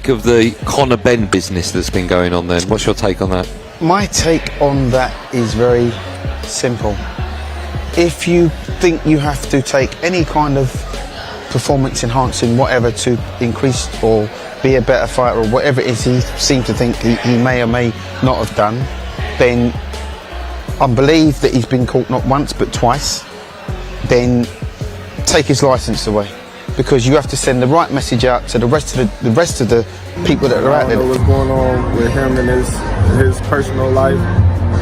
make of the Conor Benn business that's been going on then? What's your take on that? My take on that is very simple. If you think you have to take any kind of performance enhancing whatever to increase or be a better fighter or whatever it is he seems to think he may or may not have done, then I believe that he's been caught not once but twice, then take his licence away, because you have to send the right message out to the rest of the people that are out there. I don't know what's going on with him and his personal life.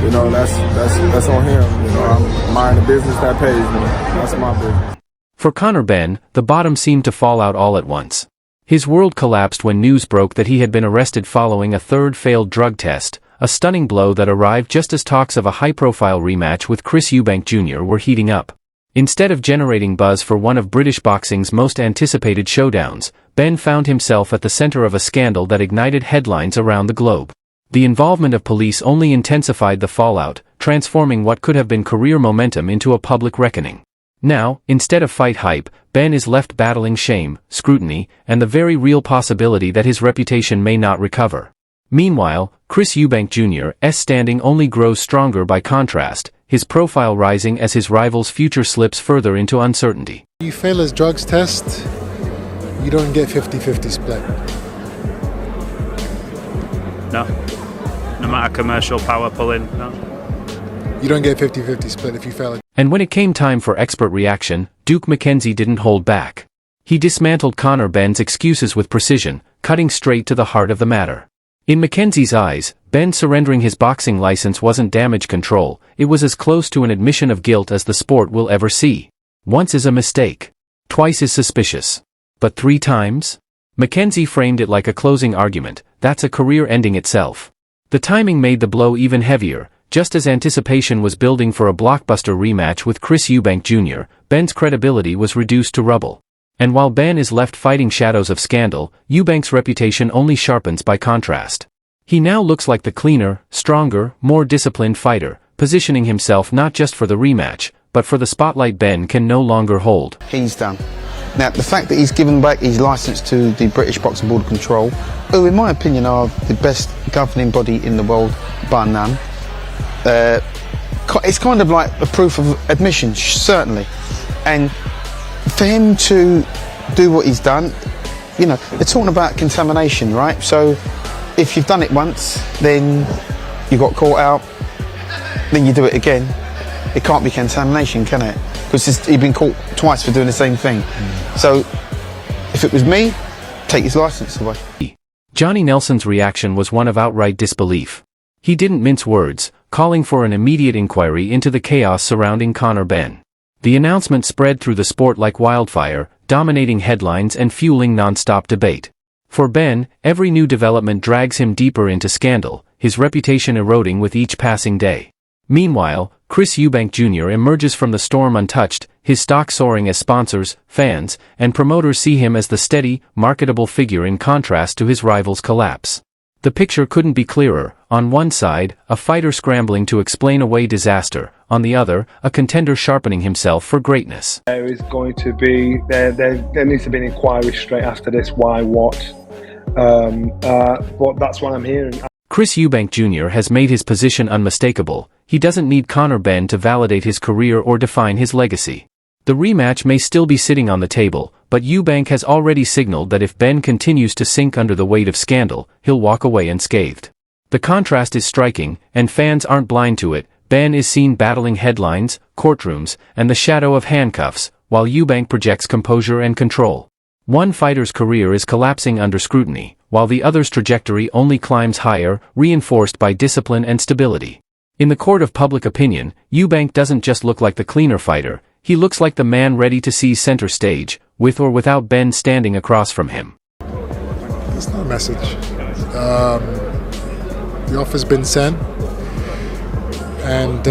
You know, that's on him. You know, I'm minding the business that pays me. That's my business. For Conor Benn, the bottom seemed to fall out all at once. His world collapsed when news broke that he had been arrested following a third failed drug test, a stunning blow that arrived just as talks of a high-profile rematch with Chris Eubank Jr. were heating up. Instead of generating buzz for one of British boxing's most anticipated showdowns, Benn found himself at the center of a scandal that ignited headlines around the globe. The involvement of police only intensified the fallout, transforming what could have been career momentum into a public reckoning. Now, instead of fight hype, Benn is left battling shame, scrutiny, and the very real possibility that his reputation may not recover. Meanwhile, Chris Eubank Jr.'s standing only grows stronger by contrast, his profile rising as his rival's future slips further into uncertainty. You fail his drugs test, you don't get 50-50 split. No. No matter commercial power pulling, no. You don't get 50-50 split if you fail it. And when it came time for expert reaction, Duke McKenzie didn't hold back. He dismantled Conor Benn's excuses with precision, cutting straight to the heart of the matter. In McKenzie's eyes, Benn surrendering his boxing license wasn't damage control, it was as close to an admission of guilt as the sport will ever see. Once is a mistake. Twice is suspicious. But 3 times? McKenzie framed it like a closing argument, that's a career ending itself. The timing made the blow even heavier. Just as anticipation was building for a blockbuster rematch with Chris Eubank Jr., Benn's credibility was reduced to rubble. And while Benn is left fighting shadows of scandal, Eubank's reputation only sharpens by contrast. He now looks like the cleaner, stronger, more disciplined fighter, positioning himself not just for the rematch, but for the spotlight Benn can no longer hold. He's done. Now, the fact that he's given back his licence to the British Boxing Board of Control, who in my opinion are the best governing body in the world, bar none, it's kind of like a proof of admission, certainly. And for him to do what he's done, you know, they're talking about contamination, right? So if you've done it once, then you got caught out, then you do it again. It can't be contamination, can it? Because he's been caught twice for doing the same thing. So if it was me, take his licence away. Johnny Nelson's reaction was one of outright disbelief. He didn't mince words, calling for an immediate inquiry into the chaos surrounding Conor Benn. The announcement spread through the sport like wildfire, dominating headlines and fueling non-stop debate. For Benn, every new development drags him deeper into scandal, his reputation eroding with each passing day. Meanwhile, Chris Eubank Jr. emerges from the storm untouched, his stock soaring as sponsors, fans, and promoters see him as the steady, marketable figure in contrast to his rival's collapse. The picture couldn't be clearer. On one side, a fighter scrambling to explain away disaster. On the other, a contender sharpening himself for greatness. There is going to be, there needs to be an inquiry straight after this, why, what. But that's what I'm hearing. Chris Eubank Jr. has made his position unmistakable. He doesn't need Conor Benn to validate his career or define his legacy. The rematch may still be sitting on the table, but Eubank has already signaled that if Benn continues to sink under the weight of scandal, he'll walk away unscathed. The contrast is striking, and fans aren't blind to it. Benn is seen battling headlines, courtrooms, and the shadow of handcuffs, while Eubank projects composure and control. One fighter's career is collapsing under scrutiny, while the other's trajectory only climbs higher, reinforced by discipline and stability. In the court of public opinion, Eubank doesn't just look like the cleaner fighter, he looks like the man ready to seize center stage, with or without Benn standing across from him. There's no message. The offer's been sent, and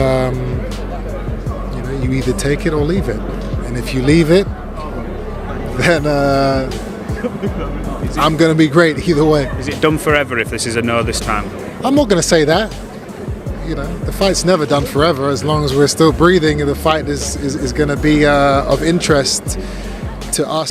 you either take it or leave it. And if you leave it, then I'm going to be great either way. Is it done forever if this is a no this time? I'm not going to say that. You know, the fight's never done forever. As long as we're still breathing, the fight is going to be of interest to us.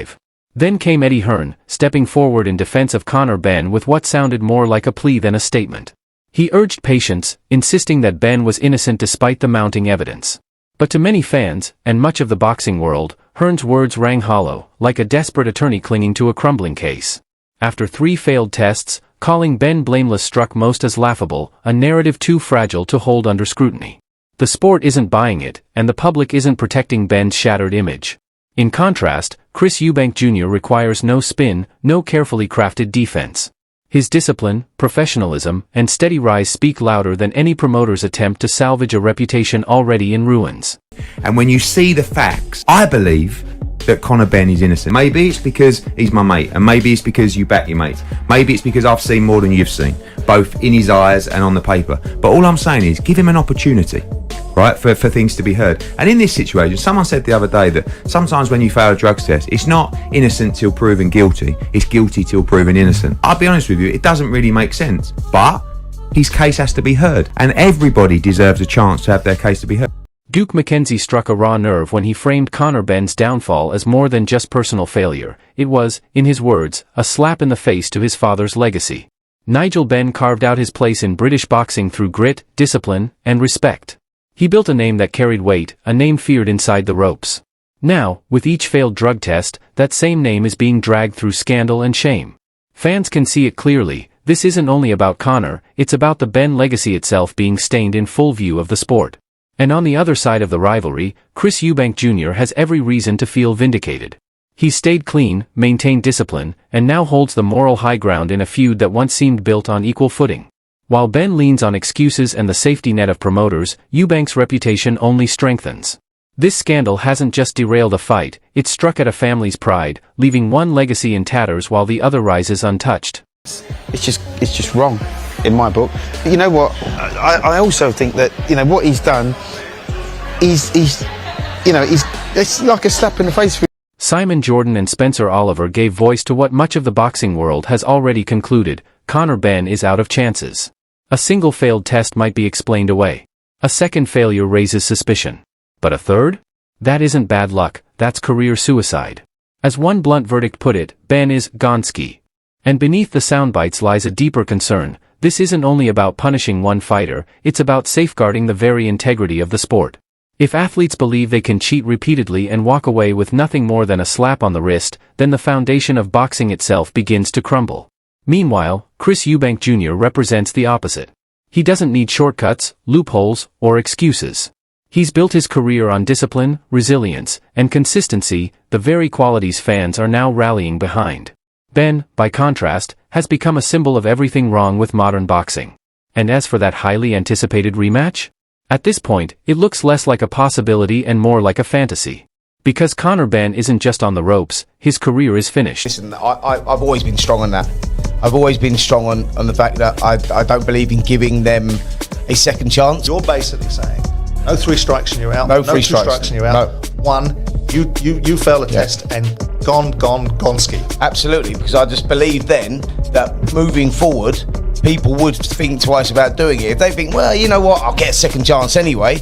Then came Eddie Hearn, stepping forward in defense of Conor Benn with what sounded more like a plea than a statement. He urged patience, insisting that Benn was innocent despite the mounting evidence. But to many fans, and much of the boxing world, Hearn's words rang hollow, like a desperate attorney clinging to a crumbling case. After 3 failed tests, calling Benn blameless struck most as laughable, a narrative too fragile to hold under scrutiny. The sport isn't buying it, and the public isn't protecting Benn's shattered image. In contrast, Chris Eubank Jr. requires no spin, no carefully crafted defense. His discipline, professionalism, and steady rise speak louder than any promoter's attempt to salvage a reputation already in ruins. And when you see the facts, I believe that Conor Benn is innocent. Maybe it's because he's my mate, and maybe it's because you back your mates. Maybe it's because I've seen more than you've seen, both in his eyes and on the paper. But all I'm saying is, give him an opportunity, right, for things to be heard. And in this situation, someone said the other day that sometimes when you fail a drugs test, it's not innocent till proven guilty, it's guilty till proven innocent. I'll be honest with you, it doesn't really make sense. But his case has to be heard, and everybody deserves a chance to have their case to be heard. Duke McKenzie struck a raw nerve when he framed Conor Benn's downfall as more than just personal failure. It was, in his words, a slap in the face to his father's legacy. Nigel Benn carved out his place in British boxing through grit, discipline, and respect. He built a name that carried weight, a name feared inside the ropes. Now, with each failed drug test, that same name is being dragged through scandal and shame. Fans can see it clearly. This isn't only about Conor, it's about the Benn legacy itself being stained in full view of the sport. And on the other side of the rivalry, Chris Eubank Jr. has every reason to feel vindicated. He's stayed clean, maintained discipline, and now holds the moral high ground in a feud that once seemed built on equal footing. While Benn leans on excuses and the safety net of promoters, Eubank's reputation only strengthens. This scandal hasn't just derailed a fight, it's struck at a family's pride, leaving one legacy in tatters while the other rises untouched. It's just wrong, in my book. You know what? I also think that, you know, what he's done, it's like a slap in the face for. Simon Jordan and Spencer Oliver gave voice to what much of the boxing world has already concluded: Conor Benn is out of chances. A single failed test might be explained away. A second failure raises suspicion. But a third? That isn't bad luck, that's career suicide. As one blunt verdict put it, Benn is Gonski. And beneath the soundbites lies a deeper concern. This isn't only about punishing one fighter, it's about safeguarding the very integrity of the sport. If athletes believe they can cheat repeatedly and walk away with nothing more than a slap on the wrist, then the foundation of boxing itself begins to crumble. Meanwhile, Chris Eubank Jr. represents the opposite. He doesn't need shortcuts, loopholes, or excuses. He's built his career on discipline, resilience, and consistency, the very qualities fans are now rallying behind. Benn, by contrast, has become a symbol of everything wrong with modern boxing. And as for that highly anticipated rematch? At this point, it looks less like a possibility and more like a fantasy. Because Conor Benn isn't just on the ropes, his career is finished. Listen, I've always been strong on that. I've always been strong on the fact that I don't believe in giving them a second chance. You're basically saying, no 3 strikes and you're out. No 3 strikes and you're out. No. One, you fail a test and gone ski. Absolutely, because I just believe then that moving forward, people would think twice about doing it. If they think, well, you know what, I'll get a second chance anyway.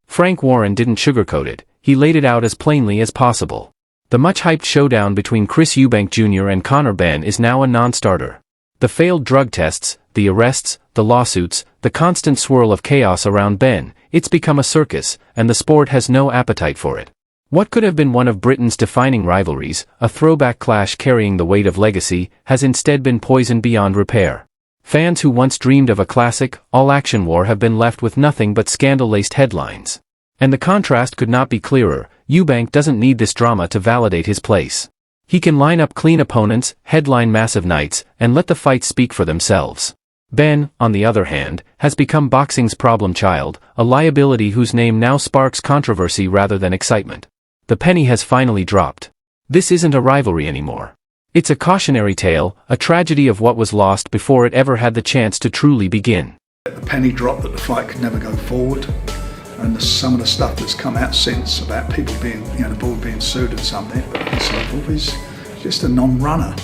Frank Warren didn't sugarcoat it. He laid it out as plainly as possible. The much-hyped showdown between Chris Eubank Jr. and Conor Benn is now a non-starter. The failed drug tests, the arrests, the lawsuits, the constant swirl of chaos around Benn, it's become a circus, and the sport has no appetite for it. What could have been one of Britain's defining rivalries, a throwback clash carrying the weight of legacy, has instead been poisoned beyond repair. Fans who once dreamed of a classic, all-action war have been left with nothing but scandal-laced headlines. And the contrast could not be clearer. Eubank doesn't need this drama to validate his place. He can line up clean opponents, headline massive nights, and let the fights speak for themselves. Benn, on the other hand, has become boxing's problem child, a liability whose name now sparks controversy rather than excitement. The penny has finally dropped. This isn't a rivalry anymore. It's a cautionary tale, a tragedy of what was lost before it ever had the chance to truly begin. The penny dropped that the fight could never go forward, and some of the stuff that's come out since about people being, the board being sued and something, but this level is just a non-runner.